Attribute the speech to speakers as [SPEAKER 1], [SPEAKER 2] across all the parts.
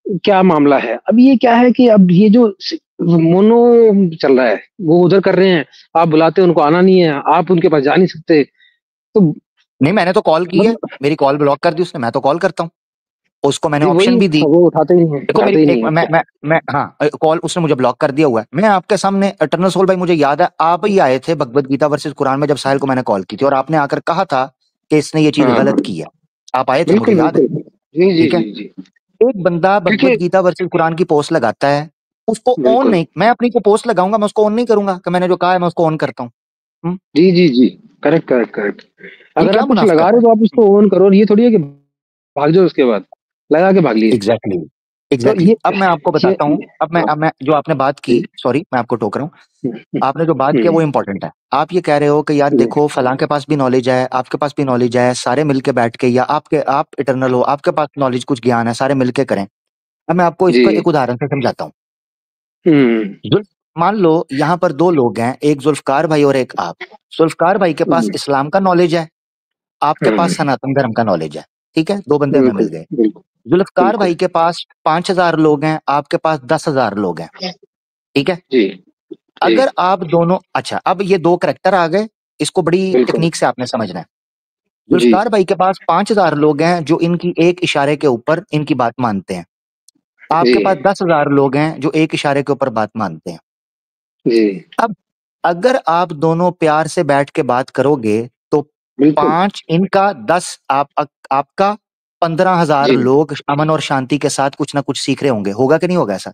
[SPEAKER 1] क्या मामला है। अब ये क्या है कि अब ये जो मोनो चल रहा है, वो उधर कर रहे हैं, आप बुलाते हैं उनको आना नहीं है, आप उनके पास जा नहीं सकते। तो
[SPEAKER 2] नहीं, मैंने तो कॉल की है,
[SPEAKER 1] मतलब
[SPEAKER 2] मेरी कॉल ब्लॉक कर दी उसने, मैं तो कॉल करता हूँ, उसको मैंने
[SPEAKER 1] जी वही,
[SPEAKER 2] ऑप्शन भी दी।
[SPEAKER 1] वो उठाते ही नहीं है,
[SPEAKER 2] देखो मेरी
[SPEAKER 1] उठाते ही
[SPEAKER 2] एक
[SPEAKER 1] नहीं है क्या।
[SPEAKER 2] मैं हाँ, कॉल उसने मुझे ब्लॉक कर दिया हुआ है। मैं आपके सामने इटर्नल सोल भाई, मुझे याद है आप ही आए थे भगवत गीता वर्सेस कुरान में जब साहिल को मैंने कॉल की थी, और आपने आकर कहा था कि इसने ये चीज
[SPEAKER 1] हाँ
[SPEAKER 2] गलत
[SPEAKER 1] हाँ,
[SPEAKER 2] की है। आप आए थे, मुझे
[SPEAKER 1] बिल्कुल
[SPEAKER 2] याद है।
[SPEAKER 1] बिल्कुल, जी जी
[SPEAKER 2] ठीक है।
[SPEAKER 1] जी जी।
[SPEAKER 2] एक बंदा भगवत
[SPEAKER 1] क्योंकि
[SPEAKER 2] गीता वर्सेस कुरान की पोस्ट लगाता है, उसको ऑन
[SPEAKER 1] बिल्कुल,
[SPEAKER 2] नहीं, मैं अपनी को पोस्ट लगाऊंगा, मैं उसको ऑन नहीं करूंगा कि मैंने जो कहा है मैं उसको ऑन करता हूँ।
[SPEAKER 1] जी जी जी, करेक्ट करेक्ट करेक्ट।
[SPEAKER 2] ये
[SPEAKER 1] अगर
[SPEAKER 2] क्या
[SPEAKER 1] आप कुछ
[SPEAKER 2] मुनाफिकत
[SPEAKER 1] लगा रहे
[SPEAKER 2] है?
[SPEAKER 1] हो तो आप उसको ऑन करो, और ये थोड़ी है कि भाग जाओ उसके बाद, लगा के भाग लिए।
[SPEAKER 2] एग्जैक्टली
[SPEAKER 1] तो
[SPEAKER 2] एग्जैक्टली। अब मैं आपको
[SPEAKER 1] ये
[SPEAKER 2] बताता हूँ, अब मैं जो आपने बात की,
[SPEAKER 1] जी,
[SPEAKER 2] सॉरी मैं आपको टोक रहा हूँ,
[SPEAKER 1] हम्म,
[SPEAKER 2] आपने जो बात किया वो इंपॉर्टेंट है। आप ये कह रहे हो कि यार
[SPEAKER 1] जी,
[SPEAKER 2] देखो फलां के पास भी नॉलेज है, आपके पास भी नॉलेज है, सारे मिलके बैठ के, या आप इटरनल हो, आपके पास नॉलेज कुछ ज्ञान है, सारे मिलके करें। अब मैं आपको
[SPEAKER 1] जी,
[SPEAKER 2] इसको एक उदाहरण से समझाता हूँ।
[SPEAKER 1] हम्म,
[SPEAKER 2] जुल्फ मान लो यहाँ पर दो लोग हैं, एक जुल्फकार भाई और एक आप। जुल्फकार भाई के पास
[SPEAKER 1] हम्म,
[SPEAKER 2] इस्लाम का नॉलेज है, आपके पास
[SPEAKER 1] हम्म,
[SPEAKER 2] सनातन धर्म का नॉलेज है। ठीक है, दो बंदे हमें मिल
[SPEAKER 1] बिल्कुल
[SPEAKER 2] गए।
[SPEAKER 1] बिल्कुल
[SPEAKER 2] जुल्फकार
[SPEAKER 1] बिल्कुल,
[SPEAKER 2] भाई के पास 5,000 लोग हैं, आपके पास 10,000 लोग हैं। ठीक है।
[SPEAKER 1] जी जी,
[SPEAKER 2] अगर आप दोनों, अच्छा अब ये दो करेक्टर आ गए, इसको बड़ी
[SPEAKER 1] बिल्कुल,
[SPEAKER 2] टेक्निक से आपने समझना है।
[SPEAKER 1] जी
[SPEAKER 2] जुल्फकार भाई के पास 5,000 लोग हैं जो इनकी एक इशारे के ऊपर इनकी बात मानते हैं।
[SPEAKER 1] जी
[SPEAKER 2] आपके पास 10,000 लोग हैं जो एक इशारे के ऊपर बात मानते हैं।
[SPEAKER 1] जी,
[SPEAKER 2] अब अगर आप दोनों प्यार से बैठ के बात करोगे तो
[SPEAKER 1] बिल्कुल,
[SPEAKER 2] 5 इनका, 10 आपका, 15,000
[SPEAKER 1] जी
[SPEAKER 2] लोग अमन और शांति के साथ कुछ ना कुछ सीख रहे होंगे। होगा कि नहीं होगा ऐसा?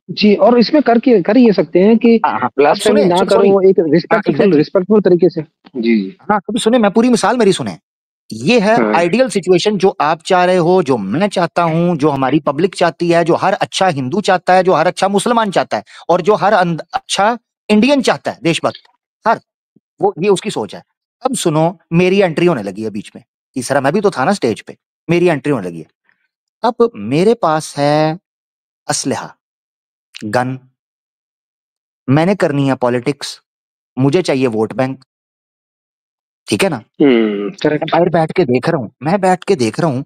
[SPEAKER 1] जी। और इसमें कर ये सकते हैं कि
[SPEAKER 2] हाँ हाँ, अब
[SPEAKER 1] ब्लास्फेमी
[SPEAKER 2] सुने,
[SPEAKER 1] ना
[SPEAKER 2] सॉरी,
[SPEAKER 1] करो, एक
[SPEAKER 2] हाँ
[SPEAKER 1] रिस्पेक्टफुल
[SPEAKER 2] एग्जैक्टली,
[SPEAKER 1] रिस्पेक्टफुल तरीके से। जी जी,
[SPEAKER 2] हाँ कभी सुने, मैं पूरी मिसाल मेरी सुने। ये है
[SPEAKER 1] हाँ,
[SPEAKER 2] आइडियल सिचुएशन जो आप चाह रहे हो, जो मैं चाहता हूं, जो हमारी पब्लिक चाहती है, जो हर अच्छा हिंदू चाहता है, जो हर अच्छा मुसलमान चाहता है, और जो हर अच्छा इंडियन चाहता है, देशभक्त, हर, वो ये उसकी सोच है। अब सुनो, मेरी एंट्री होने लगी है बीच में, तीसरा मैं भी तो था ना स्टेज पे, मेरी एंट्री होने लगी है। अब मेरे पास है असलहा, गन, मैंने करनी है पॉलिटिक्स, मुझे चाहिए वोट बैंक। ठीक है ना? मैं
[SPEAKER 1] करेक्ट,
[SPEAKER 2] बाहर बैठ के देख रहा हूँ, मैं बैठ के देख रहा हूँ,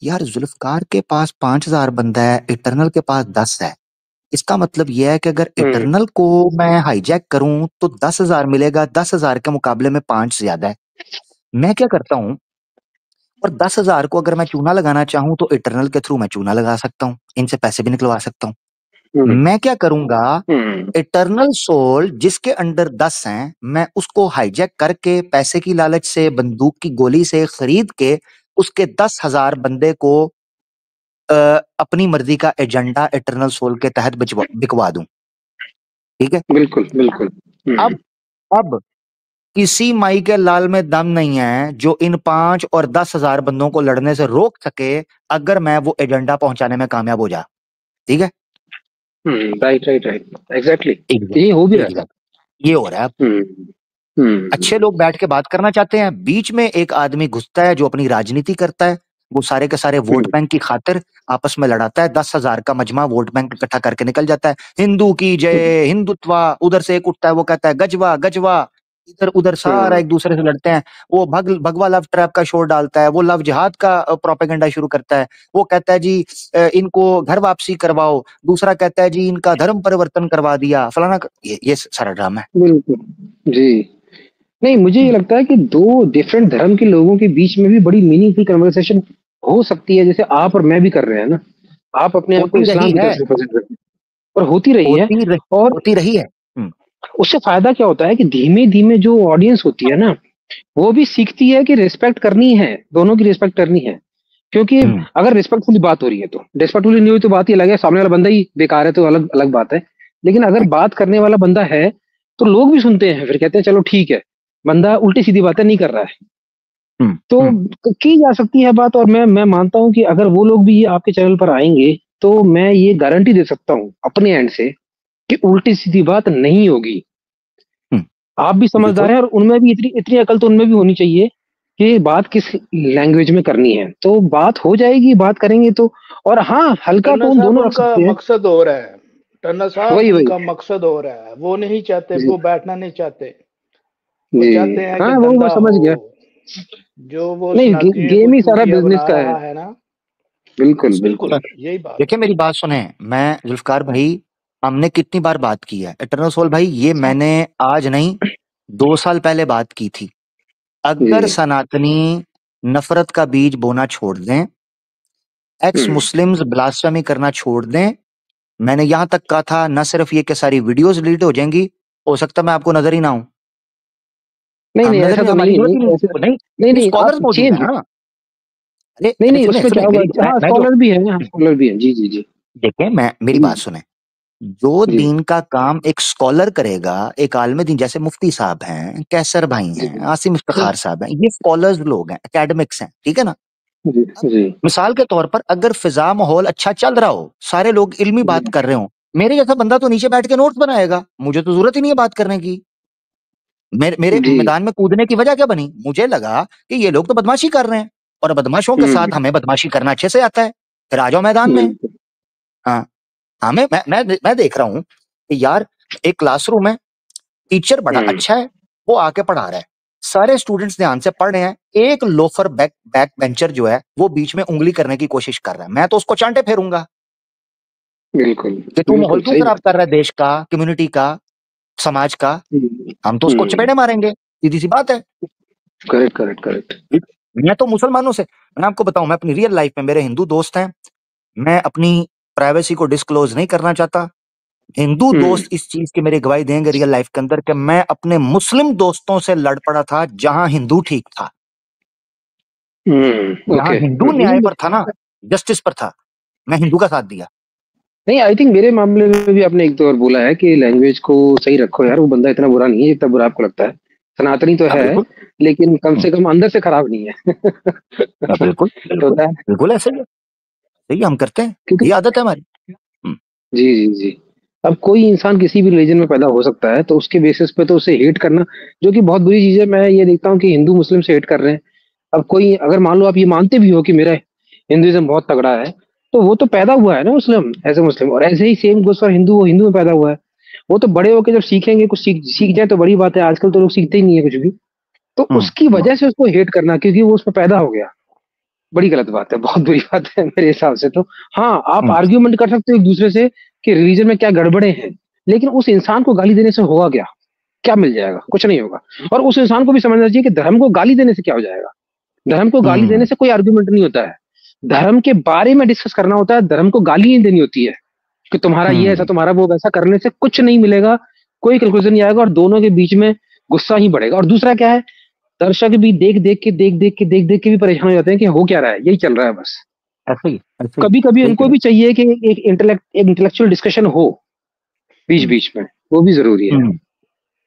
[SPEAKER 2] यार जुल्फकार के पास 5,000 बंदा है, इटरनल के पास 10 है। इसका मतलब यह है कि अगर
[SPEAKER 1] हम्म,
[SPEAKER 2] इटरनल को मैं हाईजैक करूं तो 10,000 मिलेगा, 10,000 के मुकाबले में 5 ज्यादा है। मैं क्या करता हूं, और 10,000 को अगर मैं चूना लगाना चाहूं तो इटरनल के थ्रू मैं चूना लगा सकता हूं, इनसे पैसे भी निकलवा सकता हूं।
[SPEAKER 1] हम्म,
[SPEAKER 2] मैं क्या करूंगा,
[SPEAKER 1] हम्म,
[SPEAKER 2] इटरनल सोल जिसके अंडर 10 हैं, मैं उसको हाईजैक करके पैसे की लालच से, बंदूक की गोली से खरीद के उसके 10,000 बंदे को अ, अपनी मर्जी का एजेंडा इटरनल सोल के तहत बिकवा दूं। ठीक है।
[SPEAKER 1] बिल्कुल बिल्कुल,
[SPEAKER 2] अब किसी माई के लाल में दम नहीं है जो इन 5 और 10,000 बंदों को लड़ने से रोक सके, अगर मैं वो एजेंडा पहुंचाने में कामयाब हो जा। ठीक है।
[SPEAKER 1] राइट राइट राइट, एग्जैक्टली, ये हो भी
[SPEAKER 2] एग्जैक्ट
[SPEAKER 1] रहा है।
[SPEAKER 2] एग्जैक्ट, ये हो रहा है अब।
[SPEAKER 1] हम्म,
[SPEAKER 2] अच्छे लोग बैठ के बात करना चाहते हैं, बीच में एक आदमी घुसता है जो अपनी राजनीति करता है, वो सारे के सारे वोट
[SPEAKER 1] हम्म,
[SPEAKER 2] बैंक की खातिर आपस में लड़ाता है, 10,000 का मजमा वोट बैंक इकट्ठा करके निकल जाता है। हिंदू की जय, हिंदुत्वा, उधर से एक उठता है वो कहता है गजवा गजवा, इधर उधर सारा
[SPEAKER 1] हम्म,
[SPEAKER 2] एक दूसरे से लड़ते हैं। वो भगवा लव ट्रैप का शोर डालता है, वो लव जिहाद का प्रोपेगेंडा शुरू करता है। वो कहता है जी इनको घर वापसी करवाओ, दूसरा कहता है जी इनका धर्म परिवर्तन करवा दिया, फलाना ये सारा ड्रामा है।
[SPEAKER 1] बिल्कुल, जी। नहीं, मुझे ये लगता है कि दो डिफरेंट धर्म के लोगों के बीच में भी बड़ी मीनिंगफुल कन्वर्सेशन हो सकती है, जैसे आप और मैं भी कर रहे हैं ना। आप अपने आप को
[SPEAKER 2] होती
[SPEAKER 1] इस्लाम
[SPEAKER 2] रही
[SPEAKER 1] की
[SPEAKER 2] है,
[SPEAKER 1] तरफ से रिप्रेजेंट करते हैं, और होती रही है। और
[SPEAKER 2] होती रही है।
[SPEAKER 1] उससे फायदा क्या होता है कि धीमे धीमे जो ऑडियंस होती है ना, वो भी सीखती है कि रिस्पेक्ट करनी है, दोनों की रिस्पेक्ट करनी है। क्योंकि
[SPEAKER 2] हम्म
[SPEAKER 1] अगर रिस्पेक्टफुली बात हो रही है तो, रिस्पेक्टफुली नहीं हुई तो बात ही अलग है, सामने वाला बंदा ही बेकार है तो अलग अलग बात है। लेकिन अगर बात करने वाला बंदा है तो लोग भी सुनते हैं, फिर कहते हैं चलो ठीक है, बंदा उल्टी सीधी बातें नहीं कर रहा है।
[SPEAKER 2] हम्म
[SPEAKER 1] तो
[SPEAKER 2] हम्म
[SPEAKER 1] की जा सकती है बात। और मैं मानता हूं कि अगर वो लोग भी ये आपके चैनल पर आएंगे, तो मैं ये गारंटी दे सकता हूं अपने एंड से कि उल्टी सीधी बात नहीं होगी।
[SPEAKER 2] हम्म,
[SPEAKER 1] आप भी समझदार
[SPEAKER 2] बिल्कुल।
[SPEAKER 1] हैं, और उनमें भी इतनी इतनी अकल तो उनमें भी होनी चाहिए कि बात किस लैंग्वेज में करनी है, तो बात हो जाएगी, बात करेंगे तो। और हाँ, हल्का
[SPEAKER 3] टन्ना
[SPEAKER 1] टोन
[SPEAKER 3] साहब
[SPEAKER 1] दोनों रख
[SPEAKER 3] उनका
[SPEAKER 1] सकते हैं।
[SPEAKER 3] मकसद हो रहा है, टन्ना साहब
[SPEAKER 1] वही वही,
[SPEAKER 3] उनका मकसद हो रहा है, वो नहीं चाहते,
[SPEAKER 1] जी
[SPEAKER 3] वो बैठना नहीं चाहते। वो
[SPEAKER 1] जी,
[SPEAKER 3] चाहते हैं कि
[SPEAKER 1] हाँ वो
[SPEAKER 3] दंगा
[SPEAKER 1] समझ
[SPEAKER 3] हो।
[SPEAKER 1] गया।
[SPEAKER 3] जो वो
[SPEAKER 1] नहीं,
[SPEAKER 3] सनातनियों को
[SPEAKER 1] गेम ही सारा
[SPEAKER 3] चूतिया
[SPEAKER 1] बिजनेस
[SPEAKER 3] बना
[SPEAKER 1] का है।
[SPEAKER 3] रहा है ना,
[SPEAKER 1] बिल्कुल
[SPEAKER 3] बिल्कुल
[SPEAKER 1] बिल्कुल
[SPEAKER 3] यही बात
[SPEAKER 2] देखिए मेरी बात सुने, मैं जुल्फकार भाई, हमने कितनी बार बात की है इटर्नल सोल भाई, ये मैंने आज नहीं 2 साल पहले बात की थी। अगर
[SPEAKER 1] जी।
[SPEAKER 2] सनातनी नफरत का बीज बोना छोड़ दें, एक्स मुस्लिम्स ब्लास्फेमी करना छोड़ दें, मैंने यहां तक कहा था न सिर्फ ये कि सारी वीडियोस डिलीट हो जाएंगी, हो सकता मैं आपको नजर ही ना हूं।
[SPEAKER 1] नहीं
[SPEAKER 2] हम
[SPEAKER 1] नहीं,
[SPEAKER 2] नजर
[SPEAKER 1] ऐसा
[SPEAKER 2] नहीं,
[SPEAKER 1] तो
[SPEAKER 2] हमारी
[SPEAKER 1] नहीं है,
[SPEAKER 2] जरूरत ही
[SPEAKER 1] नहीं ऐसा,
[SPEAKER 2] नहीं, नहीं
[SPEAKER 1] नहीं
[SPEAKER 2] मेरे
[SPEAKER 1] नहीं, आप
[SPEAKER 2] स्कॉलर्स मौजूद है
[SPEAKER 1] चेंज,
[SPEAKER 2] ना। अरे
[SPEAKER 1] नहीं
[SPEAKER 2] अरे
[SPEAKER 1] नहीं,
[SPEAKER 2] सुने
[SPEAKER 1] उसमें क्या
[SPEAKER 2] सुने
[SPEAKER 1] होगा,
[SPEAKER 2] मेरी
[SPEAKER 1] हाँ
[SPEAKER 2] मैं जो
[SPEAKER 1] स्कॉलर भी है, हाँ स्कॉलर भी है, जी जी जी
[SPEAKER 2] देखें, मैं मेरी
[SPEAKER 1] जी
[SPEAKER 2] बात सुने, जो
[SPEAKER 1] जी
[SPEAKER 2] दीन का काम एक स्कॉलर करेगा, एक आलिम दीन, जैसे मुफ्ती साहब हैं, कैसर भाई
[SPEAKER 1] जी
[SPEAKER 2] हैं, आसिम इफ्तिखार साहब हैं, ये स्कॉलर्स लोग हैं, एकेडमिक्स हैं, ठीक है ना।
[SPEAKER 1] जी
[SPEAKER 2] अब
[SPEAKER 1] जी
[SPEAKER 2] मिसाल के तौर पर अगर फिजा माहौल अच्छा चल रहा हो, सारे लोग इल्मी
[SPEAKER 1] जी
[SPEAKER 2] बात कर रहे हो, मेरे जैसा बंदा तो नीचे बैठ के नोट्स बनाएगा, मुझे तो जरूरत ही नहीं है बात करने की। मेरे
[SPEAKER 1] जी,
[SPEAKER 2] मैदान में कूदने की वजह क्या बनी, मुझे लगा कि ये लोग तो बदमाशी कर रहे हैं, और बदमाशों के साथ हमें बदमाशी करना अच्छे से आता है, फिर आ जाओ मैदान में।
[SPEAKER 1] बिल्कुल
[SPEAKER 2] हाँ, हमें मैं देख रहा हूँ कि यार एक क्लासरूम है, टीचर बड़ा अच्छा है, वो आके पढ़ा रहा है, सारे स्टूडेंट्स ध्यान से पढ़ रहे हैं, एक लोफर बैक बेंचर जो है वो बीच में उंगली करने की कोशिश कर रहा है, मैं तो उसको चांटे फेरूंगा
[SPEAKER 1] बिल्कुल
[SPEAKER 2] कि तू
[SPEAKER 1] बिल्कुल
[SPEAKER 2] माहौल क्यों
[SPEAKER 1] सही
[SPEAKER 2] खराब
[SPEAKER 1] बात
[SPEAKER 2] कर रहा है, देश का, कम्युनिटी का, समाज का। हम तो उसको चपेड़े मारेंगे, सीधी सी बात है।
[SPEAKER 1] करेक्ट करेक्ट करेक्ट
[SPEAKER 2] मैं तो मुसलमानों से, मैं आपको बताऊं, मैं अपनी रियल लाइफ में, मेरे हिंदू दोस्त हैं, मैं अपनी प्राइवेसी को डिस्क्लोज नहीं करना चाहता, हिंदू दोस्त इस चीज की मेरी गवाही देंगे रियल लाइफ के अंदर कि मैं अपने मुस्लिम दोस्तों से लड़ पड़ा था जहां हिंदू ठीक था, जहां
[SPEAKER 1] ओके।
[SPEAKER 2] हिंदू न्याय पर था ना, जस्टिस पर था, मैं हिंदू का साथ दिया।
[SPEAKER 1] नहीं, आई थिंक मेरे मामले में भी आपने एक दो बार बोला है कि लैंग्वेज को सही रखो यार, वो बंदा इतना बुरा नहीं है जितना बुरा आपको लगता है, सनातनी तो
[SPEAKER 2] हाँ
[SPEAKER 1] है,
[SPEAKER 2] बिल्कुल।
[SPEAKER 1] लेकिन कम
[SPEAKER 2] हम्म,
[SPEAKER 1] से कम अंदर से खराब नहीं है।
[SPEAKER 2] हाँ, बिल्कुल बिल्कुल
[SPEAKER 1] होता है,
[SPEAKER 2] बिल्कुल ऐसे ही है, सही हम करते हैं,
[SPEAKER 1] क्योंकि
[SPEAKER 2] ये आदत है हमारी। हम्म,
[SPEAKER 1] जी जी जी, अब कोई इंसान किसी भी रिलीजन में पैदा हो सकता है, तो उसके बेसिस पे तो उसे हेट करना, जो कि बहुत बुरी चीज है। मैं ये देखता हूँ कि हिंदू मुस्लिम से हेट कर रहे हैं। अब कोई अगर मान लो आप ये मानते भी हो कि मेरा हिंदुइज्म बहुत तगड़ा है, तो वो तो पैदा हुआ है ना मुस्लिम, एज ए मुस्लिम, और ऐसे ही सेम गोस फॉर हिंदू, वो हिंदू में पैदा हुआ है। वो तो बड़े होकर जब सीखेंगे, कुछ सीख सीख जाए तो बड़ी बात है, आजकल तो लोग सीखते ही नहीं है कुछ भी। तो
[SPEAKER 2] हम्म,
[SPEAKER 1] उसकी वजह से उसको हेट करना क्योंकि वो उसमें पैदा हो गया, बड़ी गलत बात है, बहुत बुरी बात है मेरे हिसाब से तो। हाँ, आप
[SPEAKER 2] हम्म,
[SPEAKER 1] आर्ग्यूमेंट कर सकते हो एक दूसरे से कि रिलीजन में क्या गड़बड़े हैं, लेकिन उस इंसान को गाली देने से होगा क्या, क्या मिल जाएगा, कुछ नहीं होगा। और उस इंसान को भी समझना चाहिए कि धर्म को गाली देने से क्या हो जाएगा। धर्म को गाली देने
[SPEAKER 2] हम्म,
[SPEAKER 1] से कोई आर्गुमेंट नहीं होता है, धर्म के बारे में डिस्कस करना होता है, धर्म को गाली नहीं देनी होती है कि तुम्हारा ये ऐसा,
[SPEAKER 2] हम्म,
[SPEAKER 1] तुम्हारा वो वैसा। करने से कुछ नहीं मिलेगा, कोई कंक्लूजन नहीं आएगा, और दोनों के बीच में गुस्सा ही बढ़ेगा। और दूसरा क्या है, दर्शक भी देख देख के भी परेशान हो जाते हैं कि हो क्या रहा है, यही चल रहा है बस।
[SPEAKER 2] ऐसे ही ऐसे ही
[SPEAKER 1] कभी कभी
[SPEAKER 2] सही कह
[SPEAKER 1] उनको
[SPEAKER 2] रहे
[SPEAKER 1] भी चाहिए कि एक इंटेलेक्चुअल डिस्कशन हो बीच
[SPEAKER 2] हैं।
[SPEAKER 1] बीच में, वो भी जरूरी है।
[SPEAKER 2] हम्म,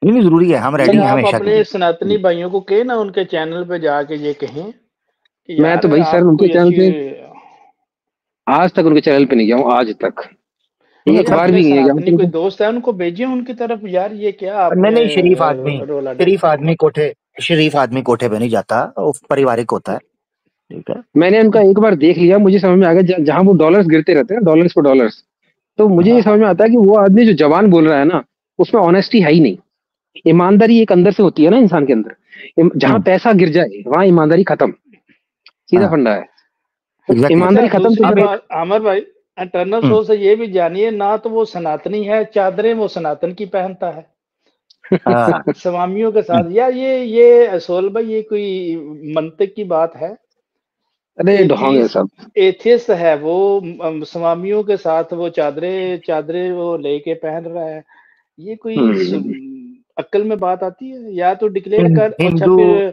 [SPEAKER 2] नहीं नहीं, जरूरी है, हम
[SPEAKER 3] नहीं,
[SPEAKER 2] रेडी हैं
[SPEAKER 3] आप
[SPEAKER 2] हमेशा के
[SPEAKER 3] अपने
[SPEAKER 2] लिए।
[SPEAKER 3] सनातनी भाइयों को कहे ना, उनके चैनल पे जाके ये कहें कि
[SPEAKER 1] मैं
[SPEAKER 3] यार
[SPEAKER 1] तो भाई सर
[SPEAKER 3] आप
[SPEAKER 1] उनके
[SPEAKER 3] कोई
[SPEAKER 1] चैनल
[SPEAKER 3] अच्छी,
[SPEAKER 1] पे आज तक उनके चैनल पे नहीं गया हूँ, आज तक
[SPEAKER 3] नहीं
[SPEAKER 1] एक बार
[SPEAKER 3] अपने
[SPEAKER 1] भी नहीं गया हूँ
[SPEAKER 3] सनातनी कोई
[SPEAKER 1] उनके।
[SPEAKER 3] दोस्त है उनको भेजिए उनकी तरफ, यार ये क्या
[SPEAKER 2] नहीं
[SPEAKER 3] आपने
[SPEAKER 2] नहीं,
[SPEAKER 3] रोला डाला।
[SPEAKER 2] शरीफ आदमी कोठे, शरीफ आदमी कोठे पे नहीं जाता, वो पारिवारिक होता है, ठीक है।
[SPEAKER 1] मैंने उनका एक बार देख लिया, मुझे समझ में आ गया, जहां वो डॉलर्स गिरते रहते हैं, डॉलर्स पर डॉलर्स, तो मुझे
[SPEAKER 2] हाँ,
[SPEAKER 1] ये
[SPEAKER 3] हाँ
[SPEAKER 1] समझ में आता है कि वो आदमी जो जवान बोल रहा है ना, उसमें ऑनेस्टी है ही नहीं। ईमानदारी एक अंदर से होती है ना इंसान के अंदर, जहां
[SPEAKER 2] हम्म,
[SPEAKER 1] पैसा गिर जाए वहां ईमानदारी खत्म, सीधा
[SPEAKER 2] हाँ,
[SPEAKER 1] फंडा है। तो
[SPEAKER 2] एग्जैक्टली।
[SPEAKER 3] अच्छा
[SPEAKER 1] ईमानदारी खत्म तो
[SPEAKER 3] दूसरी
[SPEAKER 2] अब
[SPEAKER 1] फिर,
[SPEAKER 2] एक,
[SPEAKER 3] बात आमिर भाई, टर्नर
[SPEAKER 2] हम्म,
[SPEAKER 3] सोल से ये भी जानिए ना, तो वो सनातनी है, चादरें वो सनातन की पहनता है
[SPEAKER 2] हाँ,
[SPEAKER 3] स्वामियों के
[SPEAKER 2] हम्म,
[SPEAKER 3] साथ। यार ये सोल भाई, ये कोई मंतिक की बात है?
[SPEAKER 1] अरे ढोंग है
[SPEAKER 3] एथियस्ट,
[SPEAKER 1] सब।
[SPEAKER 3] एथियस्ट है वो, स्वामियों के साथ वो चादरें चादरें वो लेके पहन रहा है। ये कोई
[SPEAKER 1] हम्म
[SPEAKER 3] अक्ल में बात आती है? या तो डिक्लेयर कर, अच्छा
[SPEAKER 2] हिंदू,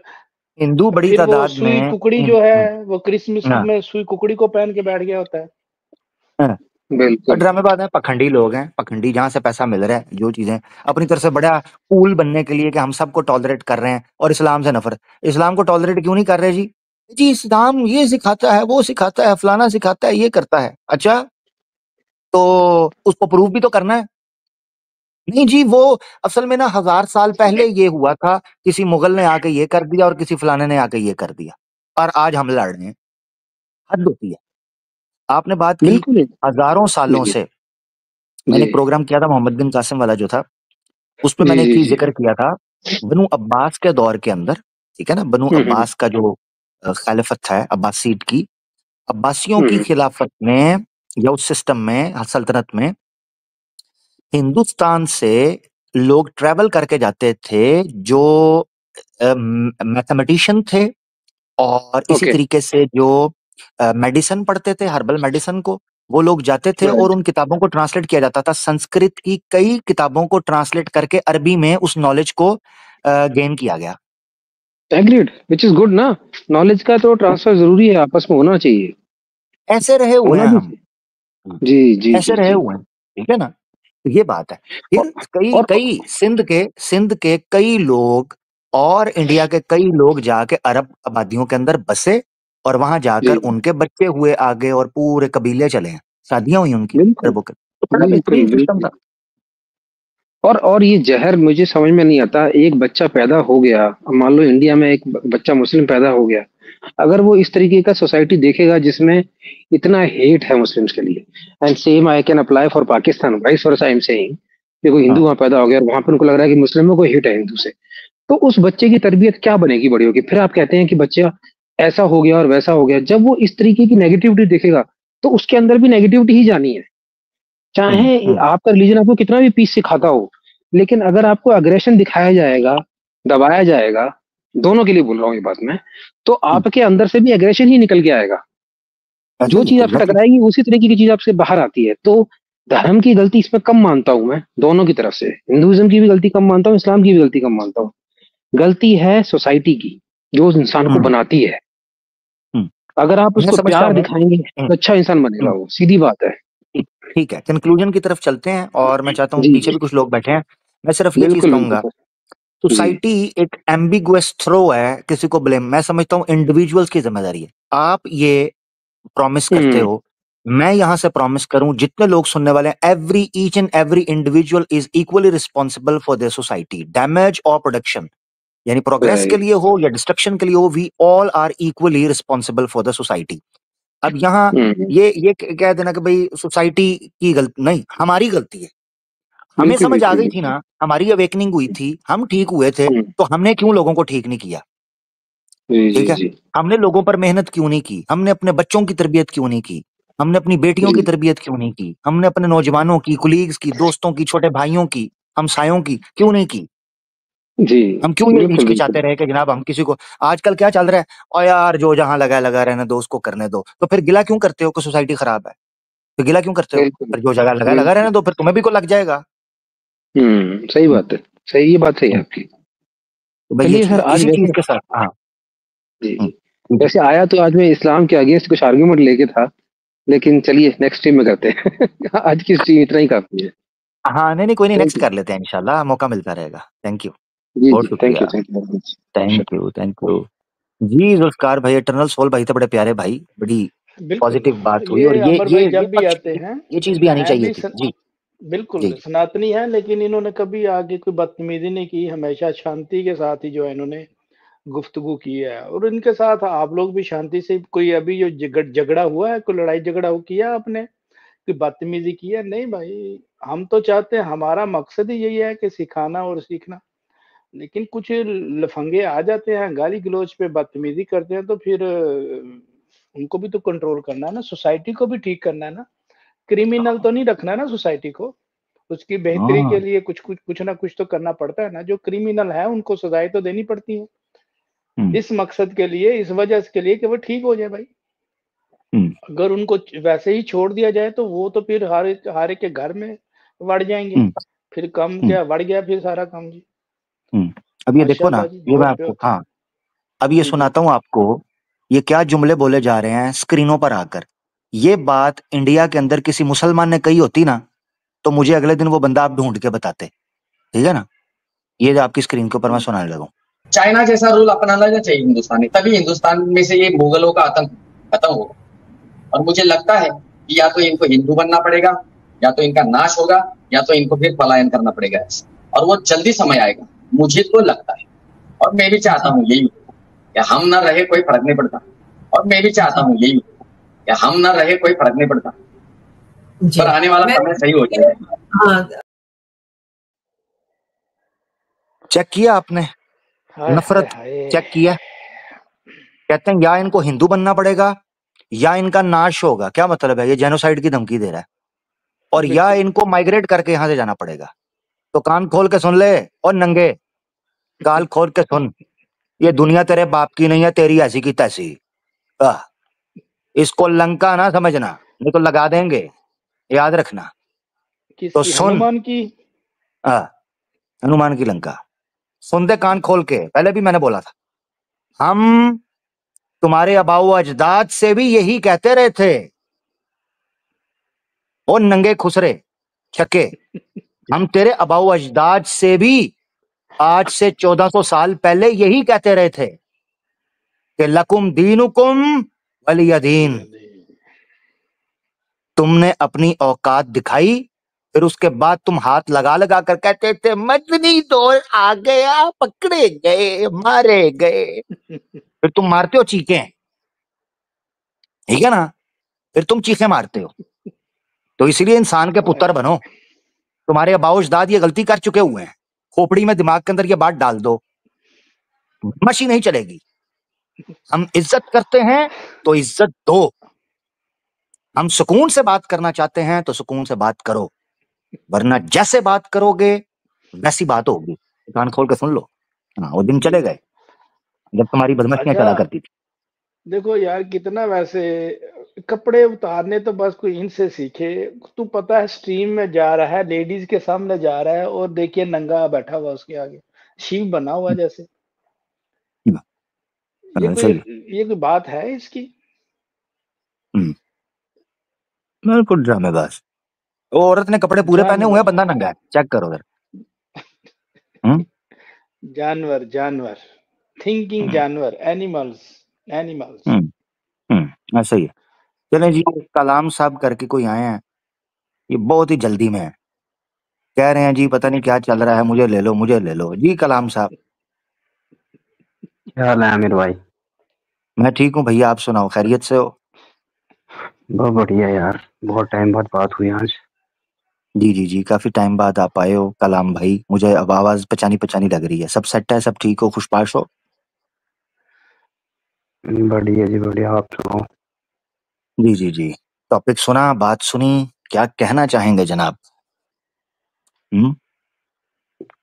[SPEAKER 2] हिंदू बड़ी
[SPEAKER 3] फिर वो
[SPEAKER 2] तादाद
[SPEAKER 3] सुई
[SPEAKER 2] में,
[SPEAKER 3] कुकड़ी जो है वो क्रिसमस
[SPEAKER 2] हाँ,
[SPEAKER 3] में सुई कुकड़ी को पहन के बैठ गया होता है।
[SPEAKER 2] हाँ, और
[SPEAKER 1] बिल्कुल
[SPEAKER 2] ड्रामेबाज हैं, पखंडी लोग हैं, पखंडी, जहां से पैसा मिल रहा है, जो चीजें अपनी तरफ से बड़ा कूल बनने के लिए कि हम सबको टॉलरेट कर रहे हैं, और इस्लाम से नफरत, इस्लाम को टॉलरेट क्यों नहीं कर रहे जी? जी इस्लाम ये सिखाता है, वो सिखाता है, फलाना सिखाता है, ये करता है, अच्छा, तो उसको प्रूव भी तो करना है। नहीं जी, वो असल में ना 1000 साल पहले ये हुआ था, किसी मुगल ने आके ये कर दिया और किसी फलाने ने आके ये कर दिया, और आज हम लड़ रहे हैं, हद होती है। आपने बात की
[SPEAKER 1] बिल्कुल
[SPEAKER 2] हजारों सालों
[SPEAKER 1] जी
[SPEAKER 2] से,
[SPEAKER 1] जी
[SPEAKER 2] मैंने एक प्रोग्राम किया था मोहम्मद बिन कासिम वाला जो था, उसपे
[SPEAKER 1] जी
[SPEAKER 2] मैंने एक
[SPEAKER 1] जी
[SPEAKER 2] चीज
[SPEAKER 1] जी।
[SPEAKER 2] जिक्र किया था, बनु अब्बास के दौर के अंदर, ठीक है ना, बनु
[SPEAKER 1] हम्म
[SPEAKER 2] अब्बास का जो खिलाफत है अब्बासीद की, अब्बासियों की खिलाफत में या उस सिस्टम में, सल्तनत में, हिंदुस्तान से लोग ट्रेवल करके जाते थे जो मैथमेटिशियन थे, और इसी
[SPEAKER 1] ओके,
[SPEAKER 2] तरीके से जो मेडिसिन पढ़ते थे, हर्बल मेडिसिन को, वो लोग जाते थे और
[SPEAKER 1] राइट,
[SPEAKER 2] उन किताबों को ट्रांसलेट किया जाता था। संस्कृत की कई किताबों को ट्रांसलेट करके अरबी में उस नॉलेज को गेन किया गया।
[SPEAKER 1] एग्रीड, विच इज गुड ना। नॉलेज का तो ट्रांसफर जरूरी है, आपस में होना चाहिए,
[SPEAKER 2] ऐसे रहे हुए
[SPEAKER 1] होना
[SPEAKER 2] हैं
[SPEAKER 1] भी
[SPEAKER 2] हम,
[SPEAKER 1] चाहिए। जी जी
[SPEAKER 2] ऐसे
[SPEAKER 1] जी
[SPEAKER 2] रहे
[SPEAKER 1] जी।
[SPEAKER 2] हुए हैं, ठीक है ना। तो ये बात है।
[SPEAKER 1] और
[SPEAKER 2] फिर कई
[SPEAKER 1] और
[SPEAKER 2] कई सिंध के कई लोग और इंडिया के कई लोग जाके अरब आबादियों के अंदर बसे, और वहां जाकर
[SPEAKER 1] जी,
[SPEAKER 2] उनके बच्चे हुए आगे, और पूरे कबीले चले हैं, शादियां हुई उनकी
[SPEAKER 1] बिल्कुल
[SPEAKER 2] अरबों के। तो बड़ा
[SPEAKER 1] बिल्कुल
[SPEAKER 2] बेहतरीन सिस्टम
[SPEAKER 1] बिल्कुल।
[SPEAKER 2] था।
[SPEAKER 1] और ये जहर मुझे समझ में नहीं आता। एक बच्चा पैदा हो गया, अब मान लो इंडिया में एक बच्चा मुस्लिम पैदा हो गया, अगर वो इस तरीके का सोसाइटी देखेगा जिसमें इतना हेट है मुस्लिम्स के लिए, and same I can apply for Pakistan, vice versa I am saying, कि कोई हिंदू
[SPEAKER 2] हाँ।
[SPEAKER 1] वहां पैदा हो गया और वहां पर उनको लग रहा है कि मुस्लिमों को हेट है हिंदू से, तो उस बच्चे की तरबियत क्या बनेगी बड़ी होगी? फिर आप कहते हैं कि बच्चा ऐसा हो गया और वैसा हो गया। जब वो इस तरीके की नेगेटिविटी देखेगा तो उसके अंदर भी नेगेटिविटी ही जानी है, चाहे
[SPEAKER 2] हम्म।
[SPEAKER 1] आपका रिलीजन आपको कितना भी पीस सिखाता हो। लेकिन अगर आपको अग्रेशन दिखाया जाएगा, दबाया जाएगा, दोनों के लिए बोल रहा हूँ ये बात मैं, तो
[SPEAKER 2] हम्म।
[SPEAKER 1] आपके अंदर से भी एग्रेशन ही निकल के आएगा।
[SPEAKER 2] ऐसा
[SPEAKER 1] जो
[SPEAKER 2] ही है
[SPEAKER 1] चीज आपसे
[SPEAKER 2] एग्जैक्टली।
[SPEAKER 1] टकराएगी उसी तरीके की चीज आपसे बाहर आती है। तो धर्म की गलती इसमें कम मानता हूं मैं, दोनों की तरफ से, हिंदुइज्म की भी गलती कम मानता हूँ, इस्लाम की भी गलती कम मानता हूँ। गलती है सोसाइटी की, जो उस इंसान को
[SPEAKER 2] हम्म।
[SPEAKER 1] बनाती है।
[SPEAKER 2] हम्म।
[SPEAKER 1] अगर आप
[SPEAKER 2] मैं
[SPEAKER 1] उसको
[SPEAKER 2] समझता
[SPEAKER 1] प्यार
[SPEAKER 2] हूँ।
[SPEAKER 1] दिखाएंगे
[SPEAKER 2] हम्म।
[SPEAKER 1] तो अच्छा इंसान बनेगा,
[SPEAKER 2] हम्म।
[SPEAKER 1] वो सीधी बात है।
[SPEAKER 2] ठीक ठीक है, कंक्लूजन की तरफ चलते हैं, और मैं चाहता हूँ
[SPEAKER 1] जी
[SPEAKER 2] पीछे
[SPEAKER 1] जी,
[SPEAKER 2] भी कुछ लोग बैठे हैं। मैं सिर्फ ये चीज
[SPEAKER 1] बिल्कुल बिल्कुल
[SPEAKER 2] कहूंगा,
[SPEAKER 1] सर। जी।
[SPEAKER 2] सोसाइटी एक एम्बिगुअस थ्रो है, किसी को ब्लेम, मैं समझता हूँ इंडिविजुअल्स की जिम्मेदारी है। आप ये प्रॉमिस करते
[SPEAKER 1] हम्म
[SPEAKER 2] हो, मैं यहां से प्रॉमिस करूं, जितने लोग सुनने वाले हैं, every each and every individual is equally responsible for their society, damage और प्रोडक्शन, यानी प्रोग्रेस के
[SPEAKER 1] राइट।
[SPEAKER 2] लिए हो या डिस्ट्रक्शन के लिए हो, we all are equally responsible for the society. अब यहाँ
[SPEAKER 1] हम्म,
[SPEAKER 2] ये कह देना कि भाई सोसाइटी की गलती नहीं, हमारी गलती है। हमें
[SPEAKER 1] बिल्कुल
[SPEAKER 2] समझ आ
[SPEAKER 1] बिल्कुल
[SPEAKER 2] गई थी
[SPEAKER 1] बिल्कुल।
[SPEAKER 2] ना, हमारी अवेकनिंग हुई थी, हम ठीक हुए थे,
[SPEAKER 1] हम्म,
[SPEAKER 2] तो हमने क्यों लोगों को ठीक नहीं किया?
[SPEAKER 1] जी
[SPEAKER 2] ठीक
[SPEAKER 1] जी
[SPEAKER 2] है।
[SPEAKER 1] जी
[SPEAKER 2] हमने लोगों पर मेहनत क्यों नहीं की? हमने अपने बच्चों की तरबियत क्यों नहीं की? हमने अपनी बेटियों की
[SPEAKER 1] जी
[SPEAKER 2] तरबियत क्यों नहीं की? हमने अपने नौजवानों की, कुलीग्स की, दोस्तों की, छोटे भाइयों की, हमसायों की क्यों नहीं की?
[SPEAKER 1] जी,
[SPEAKER 2] हम क्यों ये
[SPEAKER 1] बिल्कुल
[SPEAKER 2] हिचकिचाते
[SPEAKER 1] बिल्कुल
[SPEAKER 2] रहे कि जनाब हम किसी को, आजकल क्या चल रहा है, और यार जो जहां लगा है लगा रहने दो, उसको करने दो। तो फिर गिला क्यों करते हो कि सोसाइटी खराब है? तो गिला क्यों करते हो?
[SPEAKER 1] बिल्कुल
[SPEAKER 2] फिर जो जगह लगा है लगा
[SPEAKER 1] बिल्कुल।
[SPEAKER 2] रहने दो, फिर तुम्हें भी को लग जाएगा।
[SPEAKER 1] सही
[SPEAKER 2] हम्म।
[SPEAKER 1] बात है। सही, ये बात सही है
[SPEAKER 2] हम्म।
[SPEAKER 1] आपकी।
[SPEAKER 2] तो भाई ये
[SPEAKER 1] चलिए
[SPEAKER 2] चीज
[SPEAKER 1] सर,
[SPEAKER 2] है,
[SPEAKER 1] आज
[SPEAKER 2] इसी चीज
[SPEAKER 1] वैसे,
[SPEAKER 2] के साथ। हाँ।
[SPEAKER 1] जी जी,
[SPEAKER 2] ठीक है।
[SPEAKER 1] वैसे आया तो आज मैं इस्लाम के अगेंस्ट कुछ आर्ग्यूमेंट लेके था, लेकिन चलिए नेक्स्ट टाइम में करते हैं। आज की स्ट्रीम इतना ही काफी है।
[SPEAKER 2] हाँ, नहीं नहीं, कोई नहीं,
[SPEAKER 1] थैंक
[SPEAKER 2] नेक्स्ट
[SPEAKER 1] यू।
[SPEAKER 2] कर लेते हैं इंशाल्लाह, मौका मिलता रहेगा। Thank you.
[SPEAKER 1] जी
[SPEAKER 2] बहुत
[SPEAKER 1] जी, थैंक यू,
[SPEAKER 2] शुक्रिया।
[SPEAKER 1] Thank you very much.
[SPEAKER 2] Thank you, thank you. जी जुल्फकार भाई, इटरनल सोल भाई, तो बड़े प्यारे भाई, बड़ी
[SPEAKER 3] बिल्कुल।
[SPEAKER 2] पॉजिटिव बात हुई, और
[SPEAKER 3] ये अमर भाई
[SPEAKER 2] ये
[SPEAKER 3] जब भी
[SPEAKER 2] पक्ष,
[SPEAKER 3] आते हैं,
[SPEAKER 2] ये चीज भी आनी
[SPEAKER 3] हैं
[SPEAKER 2] चाहिए
[SPEAKER 3] भी
[SPEAKER 2] थी। जी।
[SPEAKER 3] बिल्कुल
[SPEAKER 2] जी।
[SPEAKER 3] सनातनी है, लेकिन इन्होंने कभी आगे कोई बदतमीजी नहीं की, हमेशा शांति के साथ ही जो है इन्होंने गुफ्तगू की है। और इनके साथ आप लोग भी शांति से, कोई अभी जो झगड़ा हुआ है, कोई लड़ाई झगड़ा हो किया आपने, कोई बदतमीजी की है? नहीं भाई, हम तो चाहते हैं, हमारा मकसद ही यही है कि सिखाना और सीखना। लेकिन कुछ लफंगे आ जाते हैं, गाली गलौज पे बदतमीजी करते हैं, तो फिर उनको भी तो कंट्रोल करना है ना, सोसाइटी को भी ठीक करना है ना। क्रिमिनल तो नहीं रखना है ना सोसाइटी को, उसकी बेहतरी के
[SPEAKER 2] हाँ।
[SPEAKER 3] लिए कुछ ना कुछ तो करना पड़ता है ना। जो क्रिमिनल है उनको सजाएं तो देनी पड़ती है,
[SPEAKER 2] हम्म।
[SPEAKER 3] इस मकसद के लिए, इस वजह के लिए कि वो ठीक हो जाए भाई।
[SPEAKER 2] हम्म।
[SPEAKER 3] अगर उनको वैसे ही छोड़ दिया जाए तो वो तो फिर हारे के घर में बढ़ जाएंगे।
[SPEAKER 2] हम्म।
[SPEAKER 3] फिर कम
[SPEAKER 2] हम्म।
[SPEAKER 3] क्या, बढ़ गया फिर सारा काम जी।
[SPEAKER 2] हम्म। अब ये देखो ना,
[SPEAKER 3] माशाल्लाह जी,
[SPEAKER 2] ये मैं
[SPEAKER 3] बहुत
[SPEAKER 2] आपको,
[SPEAKER 3] बहुत।
[SPEAKER 2] हाँ, अब ये
[SPEAKER 3] जी
[SPEAKER 2] सुनाता हूँ आपको, ये क्या जुमले बोले जा रहे हैं स्क्रीनों पर आकर। ये बात इंडिया के अंदर किसी मुसलमान ने कही होती ना, तो मुझे अगले दिन वो बंदा आप ढूंढ के बताते। ठीक है ना। ये जो आपकी स्क्रीन के ऊपर मैं सुनाने लगा हूं।
[SPEAKER 4] चाइना जैसा रूल अपनाना चाहिए हिंदुस्तान ने, तभी हिंदुस्तान में से ये मुगलों का आतंक खत्म होगा। और मुझे लगता है कि या तो इनको हिंदू बनना पड़ेगा, या तो इनका नाश होगा, या तो इनको फिर पलायन करना पड़ेगा। और वो जल्दी समय आएगा, मुझे तो लगता है। और मैं भी चाहता हूँ यही कि हम ना रहे, कोई फर्क नहीं पड़ता। और मैं भी चाहता हूँ यही कि हम ना रहे, कोई फर्क नहीं पड़ता, पर आने वाला समय सही हो जाएगा।
[SPEAKER 5] हाँ,
[SPEAKER 2] चेक किया आपने?
[SPEAKER 3] हाय हाय
[SPEAKER 2] नफरत
[SPEAKER 3] हाय।
[SPEAKER 2] चेक किया? कहते हैं या इनको हिंदू बनना पड़ेगा, या इनका नाश होगा। क्या मतलब है? ये जेनोसाइड की धमकी दे रहा है। और या
[SPEAKER 3] बिल्कुल
[SPEAKER 2] इनको माइग्रेट करके यहां से जाना पड़ेगा। तो कान खोल के सुन ले और नंगे, गाल खोल के सुन, ये दुनिया तेरे बाप की नहीं है, तेरी ऐसी की तैसी। आह, इसको लंका ना समझना, नहीं तो लगा देंगे, याद रखना। तो
[SPEAKER 3] किसकी?
[SPEAKER 2] सुन,
[SPEAKER 3] हनुमान की?
[SPEAKER 2] हनुमान की लंका सुन दे कान खोल के। पहले भी मैंने बोला था, हम तुम्हारे अबाऊ अजदाद से भी यही कहते रहे थे। ओ नंगे खुसरे छके, हम तेरे अबाऊ अजदाद से भी आज से 1400 साल पहले यही कहते रहे थे कि लकुम दीनुकुम वलिय दीन। तुमने अपनी औकात दिखाई, फिर उसके बाद तुम हाथ लगा लगा कर कहते थे मदनी दौर आ गया, पकड़े गए, मारे गए। फिर तुम मारते हो चीखें, ठीक है ना? फिर तुम चीखें मारते हो। तो इसीलिए इंसान के पुत्र बनो। तुम्हारे अबाउजदाद ये गलती कर चुके हुए हैं। खोपड़ी में दिमाग के अंदर ये बात डाल दो, मशी नहीं चलेगी। हम इज्जत करते हैं तो इज्जत दो। हम सुकून से बात करना चाहते हैं तो सुकून से बात करो, वरना जैसे बात करोगे वैसी बात होगी। कान खोल के सुन लो। हाँ, वो दिन चले गए जब तुम्हारी बदमाशियां
[SPEAKER 3] अच्छा
[SPEAKER 2] चला करती थी।
[SPEAKER 3] देखो यार, कितना वैसे कपड़े उतारने तो बस कोई इनसे सीखे। तू पता है स्ट्रीम में जा रहा है, लेडीज के सामने जा रहा है और देखिए नंगा बैठा हुआ उसके आगे, शिव बना हुआ जैसे।
[SPEAKER 2] सही है।
[SPEAKER 3] ये कोई बात है इसकी?
[SPEAKER 2] बिल्कुल ड्रामेबाज। वो औरत ने कपड़े पूरे पहने हुए हैं,
[SPEAKER 3] जानवर
[SPEAKER 2] बंदा नंगा है, चेक करो उधर। हम्म
[SPEAKER 3] जानवर जानवर, थिंकिंग
[SPEAKER 2] हम्म
[SPEAKER 3] जानवर, एनिमल्स एनिमल्स।
[SPEAKER 2] ऐसा ही है। चलें जी, कलाम साहब करके कोई आए हैं, ये बहुत ही जल्दी में है। कह रहे हैं जी पता नहीं क्या चल रहा है, मुझे ले लो, मुझे ले लो जी। कलाम साहब,
[SPEAKER 5] क्या हाल है आमिर भाई?
[SPEAKER 2] मैं ठीक हूँ भैया, आप सुनाओ, खैरियत से हो?
[SPEAKER 5] बहुत बढ़िया यार, बहुत टाइम बाद बात हुई आज।
[SPEAKER 2] जी जी जी, काफी टाइम बाद आप आए हो कलाम भाई। मुझे अब आवाज पचानी पचानी लग रही है। सब सेट है, सब ठीक हो, खुशपाश हो?
[SPEAKER 5] बढ़िया जी बढ़िया, आप सुनाओ।
[SPEAKER 2] जी जी जी। टॉपिक सुना, बात सुनी, क्या कहना चाहेंगे जनाब?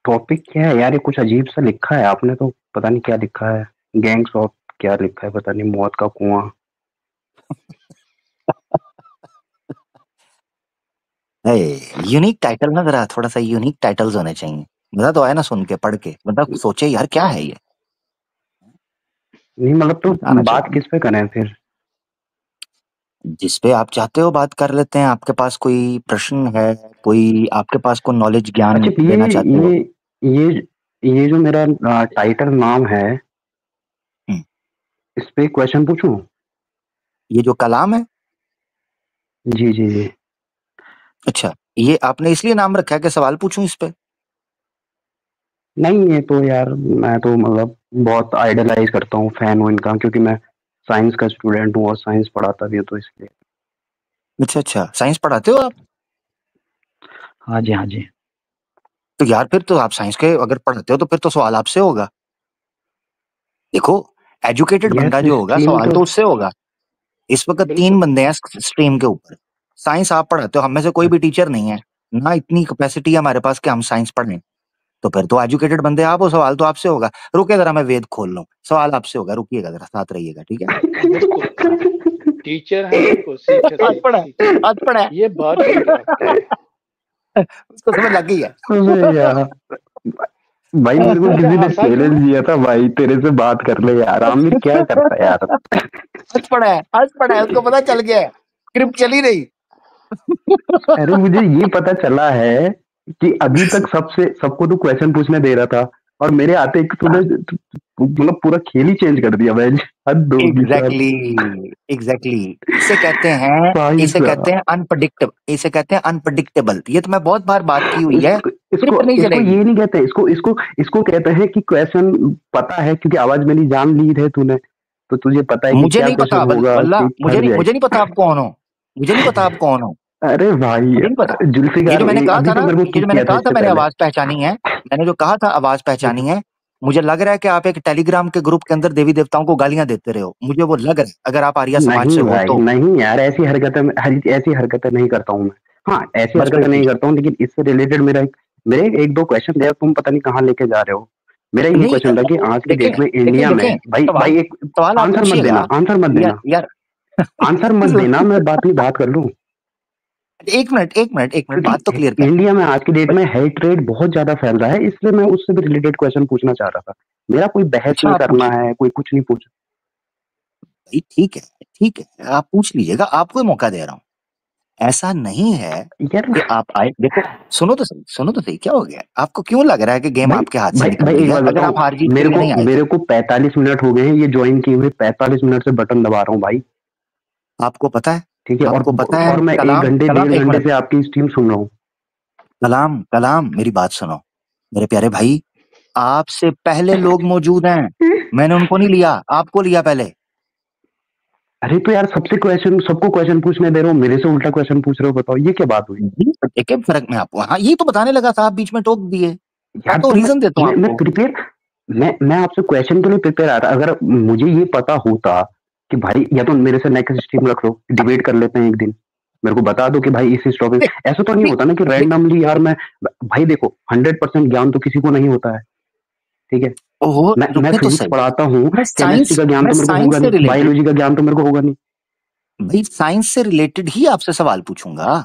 [SPEAKER 5] टॉपिक क्या है यार? ये कुछ अजीब सा लिखा है आपने, तो पता नहीं क्या लिखा है। गैंग्स ऑफ क्या लिखा है पता नहीं, मौत का कुआं।
[SPEAKER 2] यूनिक टाइटल ना, जरा थोड़ा सा यूनिक टाइटल्स होने चाहिए। मजा तो आया ना सुन के, पढ़ के, मतलब सोचे यार क्या है ये।
[SPEAKER 5] नहीं मतलब तो
[SPEAKER 2] आना
[SPEAKER 5] बात
[SPEAKER 2] चाहिए।
[SPEAKER 5] किस पे करें फिर?
[SPEAKER 2] जिस पे आप चाहते हो बात कर लेते हैं। आपके पास कोई प्रश्न है, कोई आपके पास कोई नॉलेज ज्ञान
[SPEAKER 5] अच्छा
[SPEAKER 2] देना चाहते हो?
[SPEAKER 5] ये जो मेरा टाइटल नाम है,
[SPEAKER 2] हम्म,
[SPEAKER 5] इस पे क्वेश्चन पूछूं?
[SPEAKER 2] ये जो कलाम है,
[SPEAKER 5] जी जी जी।
[SPEAKER 2] अच्छा, ये आपने इसलिए नाम रखा है कि सवाल पूछूं इस पे?
[SPEAKER 5] नहीं, ये तो यार मैं तो मतलब बहुत आइडलाइज करता हूँ, फैन हूँ इनका, क्योंकि मैं साइंस का स्टूडेंट हूँ और साइंस पढ़ाता भी हूँ, तो इसलिए।
[SPEAKER 2] अच्छा अच्छा, साइंस पढ़ाते हो आप?
[SPEAKER 5] हाँ जी हाँ जी।
[SPEAKER 2] तो यार फिर तो आप साइंस के अगर पढ़ाते हो तो फिर तो सवाल आपसे होगा। देखो, एजुकेटेड बंदा
[SPEAKER 5] यार
[SPEAKER 2] जो होगा
[SPEAKER 5] स्ट्रीम
[SPEAKER 2] सवाल
[SPEAKER 5] तो
[SPEAKER 2] तो उससे होगा। इस वक्त 3
[SPEAKER 3] बिल्कुल
[SPEAKER 2] बंदे हैं स्ट्रीम के ऊपर। साइंस आप पढ़ाते हो, हम में से कोई भी टीचर नहीं है ना, इतनी कैपेसिटी है हमारे पास कि हम साइंस पढ़ें। तो फिर तो एजुकेटेड बंदे आप हो, सवाल तो आपसे होगा। रुके जरा, मैं वेद खोल लूं, सवाल आपसे होगा। रुकिएगा जरा, साथ रहिएगा, ठीक है?
[SPEAKER 3] बिल्कुल। टीचर है, बिल्कुल सीख
[SPEAKER 2] आज
[SPEAKER 3] सीख
[SPEAKER 2] पढ़ा है,
[SPEAKER 3] सीख।
[SPEAKER 2] आज पढ़ा है।
[SPEAKER 3] ये बात ठीक है आपकी।
[SPEAKER 2] उसको समझ लग गई है।
[SPEAKER 5] अबे यार, भाई मेरे को
[SPEAKER 3] अच्छा
[SPEAKER 5] किसी ने
[SPEAKER 3] हंसा क्यों?
[SPEAKER 5] चैलेंज दिया था भाई, तेरे से बात कर ले यार। आमिर क्या करता है यार?
[SPEAKER 2] आज पढ़ा है, आज पढ़ा है, उसको पता चल गया है, स्क्रिप्ट चली नहीं।
[SPEAKER 5] अरे मुझे ये पता चला है कि अभी तक सबसे सबको तो क्वेश्चन पूछने दे रहा था, और मेरे आते ही तूने मतलब पूरा खेल ही चेंज कर दिया भाई। हद होगी सर।
[SPEAKER 2] Exactly exactly. इसे कहते हैं,
[SPEAKER 5] भाई
[SPEAKER 2] इसे कहते
[SPEAKER 5] साहब,
[SPEAKER 2] हैं अनप्रडिक्टेबल, इसे कहते हैं अनप्रडिक्टेबल। ये तो मैं बहुत बार बात की हुई है,
[SPEAKER 5] इसको इसको
[SPEAKER 2] स्क्रिप्ट नहीं
[SPEAKER 5] इसको
[SPEAKER 2] चलेगी।
[SPEAKER 5] ये नहीं कहते, इसको इसको इसको कहते हैं कि क्वेश्चन पता है, क्योंकि आवाज मेरी जान ली है तूने, तो तुझे पता है कि
[SPEAKER 2] मुझे
[SPEAKER 5] क्या
[SPEAKER 2] नहीं पता,
[SPEAKER 5] क्वेश्चन होगा,
[SPEAKER 2] वल्ला
[SPEAKER 5] कि फट
[SPEAKER 2] मुझे नहीं
[SPEAKER 5] जाएगी।
[SPEAKER 2] पता आप कौन हो। मुझे नहीं पता आप कौन हो,
[SPEAKER 5] अरे भाई,
[SPEAKER 2] मुझे नहीं पता। ये
[SPEAKER 5] जुल्फिकार
[SPEAKER 2] जो मैंने कहा
[SPEAKER 5] अभी
[SPEAKER 2] था
[SPEAKER 5] तो
[SPEAKER 2] ना,
[SPEAKER 5] मेरे को
[SPEAKER 2] ये
[SPEAKER 5] किक
[SPEAKER 2] जो मैंने
[SPEAKER 5] किया था
[SPEAKER 2] कहा था
[SPEAKER 5] इससे
[SPEAKER 2] मैंने
[SPEAKER 5] पहले।
[SPEAKER 2] आवाज पहचानी है, मैंने जो कहा था आवाज पहचानी है, मुझे लग रहा है कि आप एक टेलीग्राम के ग्रुप के अंदर देवी देवताओं को गालियां देते रहे हो, मुझे वो लग रहा है, अगर आप आर्या समाज
[SPEAKER 5] नहीं
[SPEAKER 2] से हो
[SPEAKER 5] भाई,
[SPEAKER 2] तो।
[SPEAKER 5] नहीं यार, ऐसी हरकतें नहीं करता हूँ मैं। हाँ, ऐसी
[SPEAKER 2] बस
[SPEAKER 5] हरकतें
[SPEAKER 2] फिर
[SPEAKER 5] नहीं
[SPEAKER 2] ठीक
[SPEAKER 5] करता हूँ, लेकिन इससे रिलेटेड मेरे एक दो क्वेश्चन थे, तुम पता नहीं कहाँ लेके जा रहे हो। मेरा
[SPEAKER 2] है।
[SPEAKER 5] ये
[SPEAKER 2] नहीं
[SPEAKER 5] क्वेश्चन था कि आज की
[SPEAKER 2] देखें
[SPEAKER 5] डेट में
[SPEAKER 2] देखें
[SPEAKER 5] इंडिया में,
[SPEAKER 2] देखें,
[SPEAKER 5] भाई
[SPEAKER 2] सवाल
[SPEAKER 5] भाई एक
[SPEAKER 2] सवाल आप
[SPEAKER 5] आंसर मत
[SPEAKER 2] पूछिएगा।
[SPEAKER 5] देना, आंसर मत देना,
[SPEAKER 2] यार
[SPEAKER 5] आंसर मत देना, मैं बात कर लूं।
[SPEAKER 2] एक मिनट बात तो क्लियर
[SPEAKER 5] क्योंकि
[SPEAKER 2] कर।
[SPEAKER 5] इंडिया में आज की डेट में हेट रेट बहुत ज्यादा फैल रहा है, इसलिए मैं उससे भी रिलेटेड क्वेश्चन पूछना चाह रहा था। मेरा कोई बहस
[SPEAKER 2] अच्छा
[SPEAKER 5] नहीं
[SPEAKER 2] आप
[SPEAKER 5] करना
[SPEAKER 2] पूछिए
[SPEAKER 5] है, कोई कुछ नहीं पूछ।
[SPEAKER 2] भाई, ठीक है, आप पूछ लीजिएगा, आपको ही मौका दे रहा हूँ। ऐसा नहीं है
[SPEAKER 5] यार
[SPEAKER 2] कि आप आए, देखो सुनो तो सही, क्या हो गया आपको, क्यों लग रहा है कि गेम
[SPEAKER 5] भाई
[SPEAKER 2] आपके हाथ से
[SPEAKER 5] भाई
[SPEAKER 2] निकल
[SPEAKER 5] भाई
[SPEAKER 2] रही
[SPEAKER 5] एक
[SPEAKER 2] है
[SPEAKER 5] बात
[SPEAKER 2] अगर आप
[SPEAKER 5] बताऊं,
[SPEAKER 2] हार जीत के लिए नहीं आए
[SPEAKER 5] मेरे
[SPEAKER 2] तो?
[SPEAKER 5] को 45 मिनट हो गए हैं ये ज्वाइन किए हुए, 45 मिनट से बटन दबा रहा हूँ भाई।
[SPEAKER 2] आपको पता है,
[SPEAKER 5] ठीक है,
[SPEAKER 2] आपको पता है
[SPEAKER 5] और मैं एक
[SPEAKER 2] कलाम
[SPEAKER 5] घंटे
[SPEAKER 2] कलाम,
[SPEAKER 5] डेढ़
[SPEAKER 2] एक
[SPEAKER 5] घंटे
[SPEAKER 2] मिनट,
[SPEAKER 5] से आपकी स्ट्रीम सुन रहा हूँ।
[SPEAKER 2] कलाम मेरी बात सुनो मेरे प्यारे भाई, आपसे पहले लोग मौजूद हैं, मैंने उनको नहीं लिया, आपको लिया पहले।
[SPEAKER 5] अरे तो यार, सबको क्वेश्चन पूछने दे रहा हूँ, मेरे से उल्टा क्वेश्चन पूछ रहे हो, बताओ ये क्या बात हुई।
[SPEAKER 2] एक फर्क में आपको, हाँ ये तो बताने लगा था, आप बीच में टोक दिए, मैं
[SPEAKER 5] यार
[SPEAKER 2] तो
[SPEAKER 5] तो
[SPEAKER 2] रीजन देता हूँ
[SPEAKER 5] मैं
[SPEAKER 2] आपको।
[SPEAKER 5] प्रिपेयर, मैं आपसे क्वेश्चन के लिए प्रिपेयर आ रहा। अगर मुझे ये पता होता कि भाई, या तो मेरे से नेक्स्ट स्ट्रीम रख लो, डिबेट कर लेते हैं एक दिन, मेरे को बता दो कि भाई इस टॉपिक,
[SPEAKER 2] देख
[SPEAKER 5] ऐसा तो नहीं
[SPEAKER 2] देख
[SPEAKER 5] होता ना कि
[SPEAKER 2] देख
[SPEAKER 5] रैंडमली यार मैं, भाई देखो 100% ज्ञान तो किसी को नहीं होता है, ठीक है।
[SPEAKER 2] ओहो,
[SPEAKER 5] मैं
[SPEAKER 2] रुके तो
[SPEAKER 5] फिजिक्स
[SPEAKER 2] सही,
[SPEAKER 5] पढ़ाता हूँ, केमिस्ट्री का ज्ञान
[SPEAKER 2] मैं
[SPEAKER 5] तो मेरे को होगा
[SPEAKER 2] साइंस से
[SPEAKER 5] नहीं,
[SPEAKER 2] रिलेटेड,
[SPEAKER 5] बायोलॉजी का ज्ञान तो मेरे को होगा नहीं।
[SPEAKER 2] भाई साइंस से रिलेटेड ही आपसे सवाल पूछूंगा,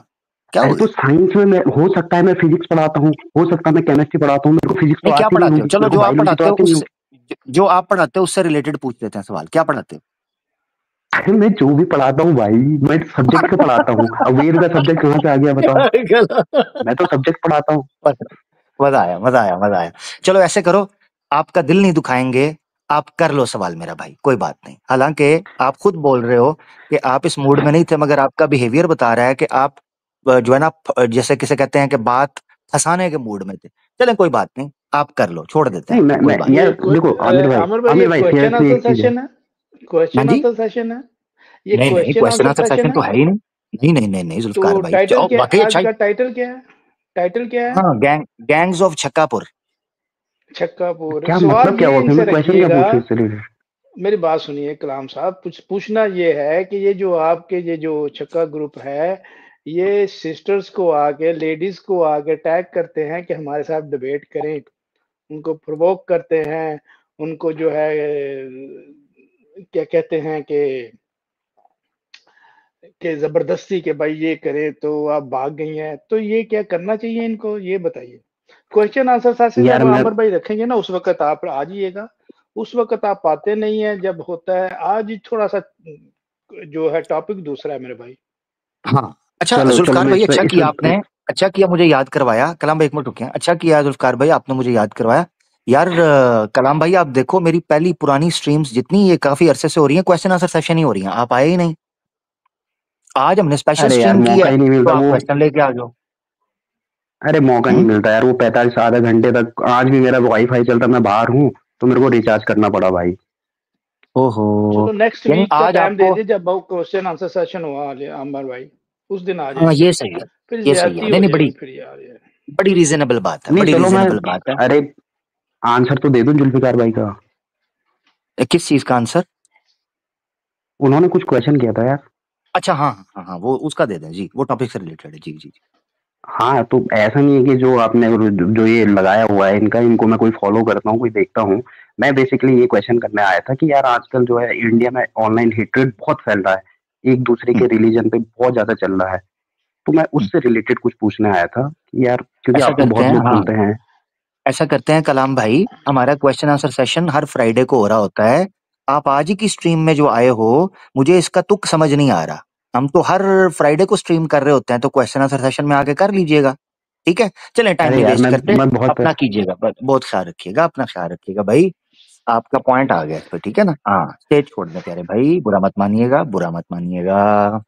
[SPEAKER 2] क्या
[SPEAKER 5] अरे
[SPEAKER 2] हो
[SPEAKER 5] तो
[SPEAKER 2] गया?
[SPEAKER 5] साइंस में मैं, हो सकता है मैं फिजिक्स पढ़ाता हूँ, हो सकता है मैं केमिस्ट्री पढ़ाता हूँ, मेरे को फिजिक्स तो
[SPEAKER 2] नहीं क्या
[SPEAKER 5] आती नहीं
[SPEAKER 2] पढ़ाते हो,
[SPEAKER 5] होगी,
[SPEAKER 2] चलो
[SPEAKER 5] मेरे को
[SPEAKER 2] जो आप
[SPEAKER 5] बायोलॉजी तो
[SPEAKER 2] पढ़ाते हो
[SPEAKER 5] आती नहीं
[SPEAKER 2] उससे,
[SPEAKER 5] होगी।
[SPEAKER 2] जो आप पढ़ाते हो उससे रिलेटेड पूछ लेते हैं सवाल, क्या पढ़ाते हो?
[SPEAKER 5] अरे मैं जो भी पढ़ाता हूँ भाई, मैं सब्जेक्ट से पढ़ाता हूँ। अब वेद का सब्जेक्ट कहाँ से आ गया बताओ। मैं तो सब्जेक्ट पढ़ाता हूँ।
[SPEAKER 2] मजा आया। चलो ऐसे करो, आपका दिल नहीं दुखाएंगे, आप कर लो सवाल मेरा भाई, कोई बात नहीं। हालांकि आप खुद बोल रहे हो कि आप इस मूड में नहीं थे, मगर आपका बिहेवियर बता रहा है कि आप जो है ना, जैसे किसे कहते हैं कि बात फंसाने के मूड में थे। चलें कोई बात नहीं, आप कर लो, छोड़ देते
[SPEAKER 5] नहीं
[SPEAKER 2] हैं, कोई
[SPEAKER 5] मैं
[SPEAKER 2] बात
[SPEAKER 5] यार,
[SPEAKER 3] ये
[SPEAKER 5] देखो
[SPEAKER 3] आमिर भाई, ये
[SPEAKER 5] आमिर भाई
[SPEAKER 3] क्वेश्चन
[SPEAKER 5] सीरियसली
[SPEAKER 3] आंसर
[SPEAKER 5] एक चीज है।
[SPEAKER 3] सेशन है,
[SPEAKER 2] नहीं। हाँ
[SPEAKER 3] क्वेश्चन
[SPEAKER 2] जी,
[SPEAKER 3] आंसर सेशन है, ये
[SPEAKER 2] नहीं
[SPEAKER 3] question
[SPEAKER 2] question
[SPEAKER 3] answer
[SPEAKER 2] answer session
[SPEAKER 3] session
[SPEAKER 2] तो
[SPEAKER 3] है।
[SPEAKER 2] है ही नहीं जुल्फकार
[SPEAKER 3] तो
[SPEAKER 2] भाई,
[SPEAKER 3] टाइटल क्या
[SPEAKER 2] वाकई
[SPEAKER 3] है आज
[SPEAKER 2] अच्छा ही।
[SPEAKER 3] का, टाइटल क्या है, टाइटल क्या है?
[SPEAKER 2] हाँ, गैंग्स ऑफ छक्कापुर।
[SPEAKER 3] छक्कापुर।
[SPEAKER 5] क्या
[SPEAKER 3] सवाल
[SPEAKER 5] मतलब, क्या
[SPEAKER 3] ये
[SPEAKER 5] हुआ फिर,
[SPEAKER 3] इनसे
[SPEAKER 5] मैं क्वेश्चन क्या
[SPEAKER 3] रखिएगा,
[SPEAKER 5] पूछूं इससे रिलेटेड।
[SPEAKER 3] मेरी बात सुनिए कलाम साहब, पूछना ये है कि ये जो आपके ये जो छक्का ग्रुप है, ये सिस्टर्स को आके, लेडीज को आके टैग करते हैं कि हमारे साथ डिबेट करें, उनको प्रोवोक करते हैं, उनको जो है क्या कहते हैं कि जबरदस्ती के भाई ये करे तो आप भाग गई हैं, तो ये क्या करना चाहिए इनको, ये बताइए। क्वेश्चन आंसर सेशन
[SPEAKER 5] यार
[SPEAKER 3] जब
[SPEAKER 5] मैं,
[SPEAKER 3] अमर भाई रखेंगे ना, उस वक्त आप आ जाइएगा, उस वक्त आप आते नहीं है, जब होता है आज ही थोड़ा सा जो है टॉपिक दूसरा है मेरे भाई।
[SPEAKER 2] हाँ, अच्छा
[SPEAKER 5] चलो चलो
[SPEAKER 2] जुल्फकार
[SPEAKER 5] मैं
[SPEAKER 2] भाई,
[SPEAKER 5] इस
[SPEAKER 2] अच्छा
[SPEAKER 5] इस
[SPEAKER 2] किया आपने, अच्छा किया मुझे याद करवाया। कलाम भाई एक मिनट रुकिए, अच्छा किया जुल्फकार भाई, आपने मुझे याद करवाया। यार कलाम भाई, आप देखो मेरी पहली पुरानी स्ट्रीम्स जितनी ये काफी अरसे से हो रही हैं, क्वेश्चन आंसर सेशन ही हो रही हैं, आप आए ही नहीं। आज हमने स्पेशल
[SPEAKER 5] अरे यार
[SPEAKER 2] स्ट्रीम की
[SPEAKER 5] मौका
[SPEAKER 2] है,
[SPEAKER 5] ही नहीं
[SPEAKER 2] तो
[SPEAKER 5] मिलता
[SPEAKER 2] आप
[SPEAKER 5] वो,
[SPEAKER 2] क्वेश्चन लेके आ जाओ।
[SPEAKER 5] अरे मौका नहीं
[SPEAKER 2] हम्म।
[SPEAKER 5] मिलता यार, वो 45 आधा घंटे तक, आज भी मेरा वाईफाई चलता, मैं बाहर हूँ, तो मेरे को रिचार्ज करना पड़ा भाई।
[SPEAKER 2] ओहो,
[SPEAKER 3] चलो नेक्स्ट
[SPEAKER 2] यानी
[SPEAKER 3] वीक का
[SPEAKER 2] आज
[SPEAKER 3] टाइम दे
[SPEAKER 2] आपको,
[SPEAKER 3] दीजिए, जब वो क्वेश्चन आंसर सेशन हुआ अमर भाई, उस दिन आ
[SPEAKER 2] हाँ
[SPEAKER 3] जाइए,
[SPEAKER 2] ये सही है,
[SPEAKER 3] फिर
[SPEAKER 2] ये सही है,
[SPEAKER 3] ज्यादती
[SPEAKER 2] नहीं
[SPEAKER 3] हो
[SPEAKER 2] नहीं,
[SPEAKER 3] जाएगी
[SPEAKER 2] बड़ी
[SPEAKER 3] फिर यार ये।
[SPEAKER 2] बड़ी रीजनेबल बात है,
[SPEAKER 5] नहीं
[SPEAKER 2] बड़ी
[SPEAKER 5] चलो मैं,
[SPEAKER 2] रीजनेबल बात है।
[SPEAKER 5] अरे आंसर तो दे दूं जुल्फिकार भाई का।
[SPEAKER 2] किस चीज का आंसर?
[SPEAKER 5] उन्होंने कुछ क्वेश्चन किया था यार।
[SPEAKER 2] अच्छा हाँ, वो उसका दे दें जी, वो टॉपिक से रिलेटेड है, जी जी जी।
[SPEAKER 5] हाँ तो ऐसा नहीं है कि जो आपने, जो ये लगाया हुआ है इनका, इनको मैं कोई फॉलो करता हूँ, कोई देखता हूँ। मैं बेसिकली ये क्वेश्चन करने आया था कि यार आजकल जो है इंडिया में ऑनलाइन हेट्रेड बहुत फैल रहा है, एक दूसरे के
[SPEAKER 2] हम्म,
[SPEAKER 5] रिलीजन पे बहुत ज्यादा चल रहा है। तो मैं
[SPEAKER 2] हम्म।
[SPEAKER 5] उससे रिलेटेड कुछ पूछने आया था कि यार, क्योंकि
[SPEAKER 2] ऐसा
[SPEAKER 5] आप तो
[SPEAKER 2] करते
[SPEAKER 5] बहुत
[SPEAKER 2] हैं,
[SPEAKER 5] लोग
[SPEAKER 2] हाँ,
[SPEAKER 5] सुनते हैं।
[SPEAKER 2] ऐसा करते हैं कलाम भाई, हमारा क्वेश्चन आंसर सेशन हर फ्राइडे को हो रहा होता है। आप आज ही की स्ट्रीम में जो आए हो, मुझे इसका तुक समझ नहीं आ रहा। हम तो हर फ्राइडे को स्ट्रीम कर रहे होते हैं, तो क्वेश्चन आंसर सेशन में आके कर लीजिएगा, ठीक है? चलें, टाइम
[SPEAKER 5] अरे
[SPEAKER 2] नहीं
[SPEAKER 5] यार
[SPEAKER 2] वेस्ट
[SPEAKER 5] मैं
[SPEAKER 2] करते,
[SPEAKER 5] मैं बहुत,
[SPEAKER 2] अपना कीजिएगा, बहुत ख्याल रखिएगा, अपना ख्याल रखिएगा भाई। आपका पॉइंट आ गया इस पे, ठीक है ना? हाँ, स्टेज छोड़ दें प्यारे भाई, बुरा मत मानिएगा, बुरा मत मानिएगा।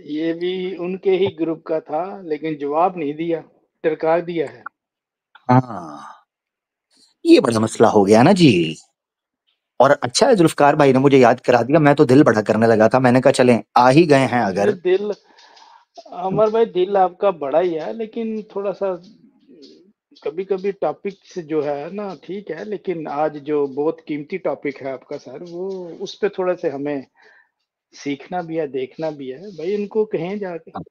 [SPEAKER 3] ये भी उनके ही ग्रुप का था, लेकिन जवाब नहीं दिया, टरका दिया है।
[SPEAKER 2] हाँ, ये बड़ा मसला हो गया ना जी। और अच्छा है जुल्फकार भाई ने मुझे याद करा दिया, मैं तो दिल बड़ा करने लगा था, मैंने कहा चलें, आ ही गए हैं
[SPEAKER 3] नहीं
[SPEAKER 2] अगर।
[SPEAKER 3] दिल, अमर भाई दिल आपका बड़ा ही है, लेकिन थोड़ा सा कभी कभी टॉपिक से जो है ना ठीक है, लेकिन आज जो बहुत कीमती टॉपिक है आपका सर, वो उस पे थोड़ा से हमें सीखना भी है, देखना भी है भाई, इनको कहें जाके
[SPEAKER 2] नहीं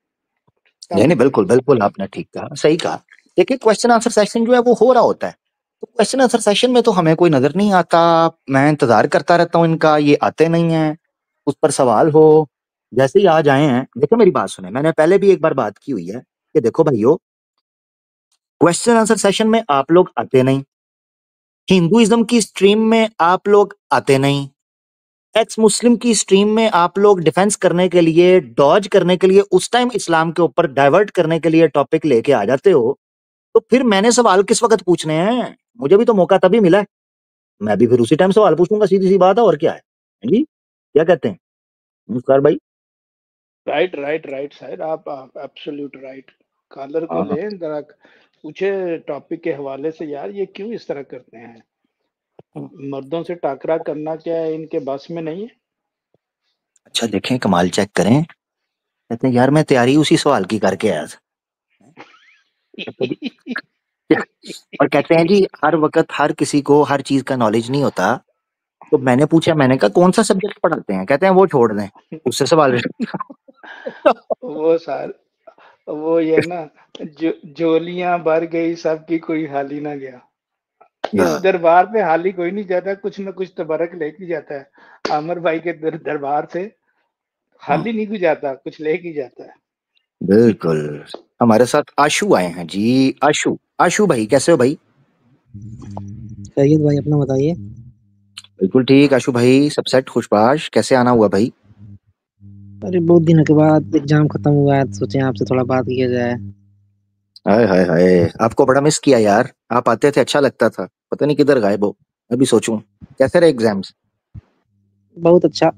[SPEAKER 2] नहीं,
[SPEAKER 3] टॉपिक
[SPEAKER 2] बिल्कुल
[SPEAKER 3] पे।
[SPEAKER 2] बिल्कुल, आपने ठीक कहा, सही कहा। देखिए, क्वेश्चन आंसर सेशन जो है वो हो रहा होता है, तो क्वेश्चन आंसर सेशन में तो हमें कोई नजर नहीं आता। मैं इंतजार करता रहता हूँ इनका, ये आते नहीं है, उस पर सवाल हो। जैसे ही आज आए हैं, देखो मेरी बात सुने, मैंने पहले भी एक बार बात की हुई है कि देखो भाइयों, क्वेश्चन आंसर सेशन में आप लोग आते नहीं, हिंदुइज्म की स्ट्रीम में आप लोग आते नहीं, एक्स मुस्लिम की स्ट्रीम में आप लोग डिफेंस करने के लिए, डॉज करने के लिए, उस टाइम इस्लाम के ऊपर डाइवर्ट करने के लिए टॉपिक लेके आ जाते हो। तो फिर मैंने सवाल किस वक्त पूछने हैं? मुझे भी तो मौका तभी मिला है, मैं भी फिर उसी टाइम सवाल पूछूंगा, सीधी सी बात है, और क्या है। हाँ जी, क्या कहते हैं नमस्कार भाई?
[SPEAKER 3] राइट राइट राइट सर, आप एब्सोल्यूट राइट। कॉलर को
[SPEAKER 2] हाँ,
[SPEAKER 3] ले जरा, पूछे टॉपिक के हवाले से, यार ये क्यों इस तरह करते हैं? मर्दों से टाकरा करना क्या है इनके बस में नहीं है?
[SPEAKER 2] अच्छा देखें, कमाल चेक करें, कहते हैं यार मैं तैयारी उसी सवाल की करके आया था। और कहते हैं जी हर वक्त हर किसी को हर चीज का नॉलेज नहीं होता। तो मैंने पूछा, मैंने कहा कौन सा सब्जेक्ट पढ़ाते हैं? कहते हैं वो छोड़ दें, उससे सवाल
[SPEAKER 3] वो सर, वो ये ना, जोलियां भर गई सबकी, कोई हाली ना गया। इस
[SPEAKER 2] यार
[SPEAKER 3] दरबार में हाली कोई नहीं जाता, कुछ ना कुछ तबरक लेके जाता है। आमिर भाई के दरबार से
[SPEAKER 2] हाँ,
[SPEAKER 3] हाली नहीं कोई जाता, कुछ लेके जाता है।
[SPEAKER 2] बिल्कुल। हमारे साथ आशु आए हैं जी। आशु, आशु भाई कैसे हो भाई?
[SPEAKER 6] सैयद भाई अपना बताइए।
[SPEAKER 2] बिल्कुल ठीक आशु भाई, सब सेट खुशबाश, कैसे आना हुआ भाई?
[SPEAKER 6] अरे बहुत दिनों के बाद एग्जाम खत्म हुआ है, तो सोचे आपसे थोड़ा बात किया जाए।
[SPEAKER 2] हाय हाय हाय, आपको बड़ा मिस किया यार, आप आते थे अच्छा लगता था, पता नहीं किधर गायब हो। अभी सोचूं कैसे रहे एग्जाम्स।
[SPEAKER 6] बहुत अच्छा।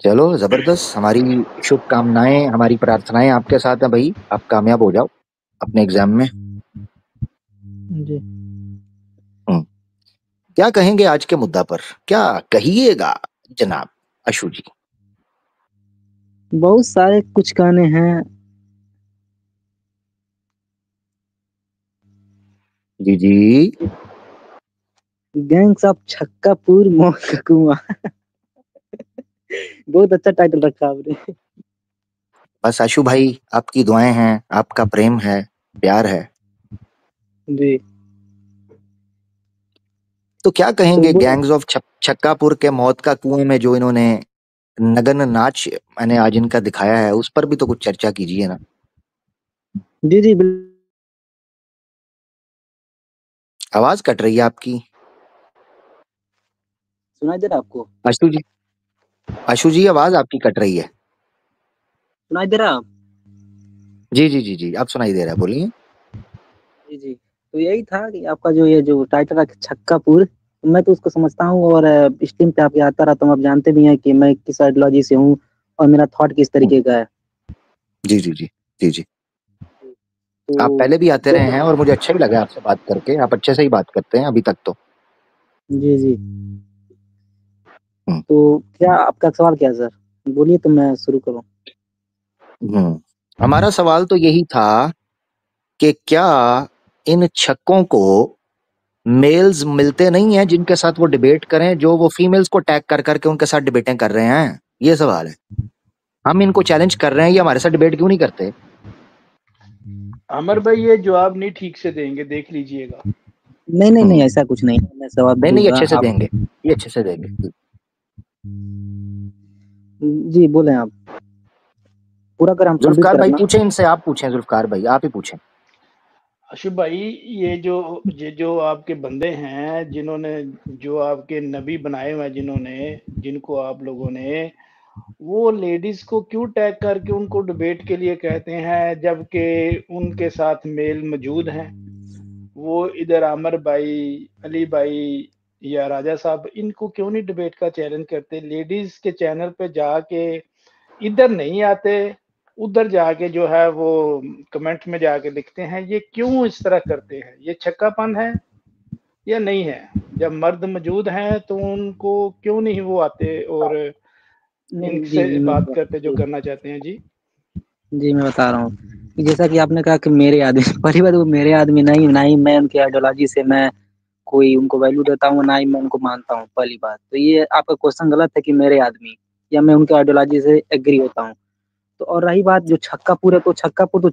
[SPEAKER 2] चलो जबरदस्त, हमारी शुभकामनाएं, हमारी प्रार्थनाएं आपके साथ हैं भाई, आप कामयाब हो जाओ अपने एग्जाम में।
[SPEAKER 6] जी।
[SPEAKER 2] क्या कहेंगे आज के मुद्दा पर, क्या कहिएगा जनाब आशु जी?
[SPEAKER 6] बहुत सारे कुछ गाने हैं।
[SPEAKER 2] जी जी।
[SPEAKER 6] गैंग्स ऑफ छक्कापुर मौत का कुआं। बहुत अच्छा टाइटल रखा आपने।
[SPEAKER 2] बस आशु भाई, आपकी दुआएं हैं, आपका प्रेम है, प्यार है,
[SPEAKER 6] जी।
[SPEAKER 2] तो क्या
[SPEAKER 6] तो
[SPEAKER 2] कहेंगे
[SPEAKER 6] बोले,
[SPEAKER 2] गैंग्स ऑफ छक्कापुर के मौत का कुएं में जो इन्होंने नगन नाच मैंने आज इनका दिखाया है, उस पर भी तो कुछ चर्चा कीजिए ना।
[SPEAKER 6] जी जी बिल्कुल।
[SPEAKER 2] आवाज कट रही है आपकी
[SPEAKER 6] सुनाई दे रहा है आपको?
[SPEAKER 2] आशु जी। आशु जी, आवाज आपकी कट रही है।
[SPEAKER 6] सुनाई दे रहा है?
[SPEAKER 2] जी जी जी जी, आप सुनाई दे रहा है, बोलिए।
[SPEAKER 6] जी जी। तो यही था कि आपका जो ये जो टाइटल है छक्कापुर, मैं तो उसको समझता हूँ, और स्ट्रीम पे आपके आता रहता हूँ, आप जानते भी हैं कि मैं किस आइडियोलॉजी से हूँ और मेरा थॉट किस तरीके का है।
[SPEAKER 2] जी जी जी जी जी। आप
[SPEAKER 6] तो
[SPEAKER 2] पहले भी आते रहे
[SPEAKER 6] जैसे,
[SPEAKER 2] हैं और मुझे अच्छा ही लगा आपसे बात करके, आप अच्छे से ही बात करते हैं अभी तक तो।
[SPEAKER 6] जी जी।
[SPEAKER 2] हम्म
[SPEAKER 6] तो क्या आपका सवाल क्या है सर? बोलिए तो मैं शुरू करूँ।
[SPEAKER 2] हमारा सवाल तो यही था कि क्या इन छक्कों को मेल्स मिलते नहीं हैं जिनके साथ वो डिबेट करें, जो वो फीमेल्स को टैग कर करके उनके साथ डिबेटें कर रहे हैं? ये सवाल है। हम इनको चैलेंज कर रहे हैं, ये हमारे साथ डिबेट क्यों नहीं करते?
[SPEAKER 3] अमर भाई ये जवाब नहीं ठीक से देंगे, देख लीजिएगा।
[SPEAKER 6] नहीं नहीं नहीं,
[SPEAKER 2] हम्म,
[SPEAKER 6] ऐसा कुछ नहीं है, मैं जवाब
[SPEAKER 2] नहीं नहीं,
[SPEAKER 6] दूंगा
[SPEAKER 2] अच्छे से
[SPEAKER 6] आप।
[SPEAKER 2] देंगे, ये अच्छे से देंगे।
[SPEAKER 6] जी बोले आप, पूरा कर हम कंप्लीट
[SPEAKER 2] जुल्फकार
[SPEAKER 6] कर
[SPEAKER 2] भाई
[SPEAKER 6] अपना।
[SPEAKER 2] पूछे इनसे, आप पूछें जुल्फकार भाई, आप ही पूछें।
[SPEAKER 3] अशुभ भाई, ये जो आपके बंदे हैं, जिन्होंने, जो आपके नबी बनाए हुए हैं, जिनको आप लोगों ने, वो लेडीज को क्यों टैग करके उनको डिबेट के लिए कहते हैं, जबकि उनके साथ मेल मौजूद हैं? वो इधर आमिर भाई, अली भाई या राजा साहब, इनको क्यों नहीं डिबेट का चैलेंज करते? लेडीज के चैनल पे जाके इधर नहीं आते, उधर जाके जो है वो कमेंट में जाके लिखते हैं, ये क्यों इस तरह करते हैं? ये छक्कापन है या नहीं है? जब मर्द मौजूद हैं तो उनको क्यों नहीं वो आते और
[SPEAKER 6] नहीं जी
[SPEAKER 3] इनसे
[SPEAKER 6] जी
[SPEAKER 3] बात करते जो करना चाहते हैं? जी
[SPEAKER 6] जी मैं बता रहा हूँ। जैसा कि आपने कहा कि मेरे आदमी, पहली बात वो मेरे आदमी नहीं, ना ही मैं उनकी आइडियोलॉजी से मैं कोई उनको वैल्यू देता हूँ, ना ही मैं उनको मानता हूँ, पहली बात। तो ये आपका क्वेश्चन गलत है कि मेरे आदमी या मैं उनके आइडियोलॉजी से एग्री होता हूँ। तो और रही बात जो छक्का पूर है, तो छक्का पूर तो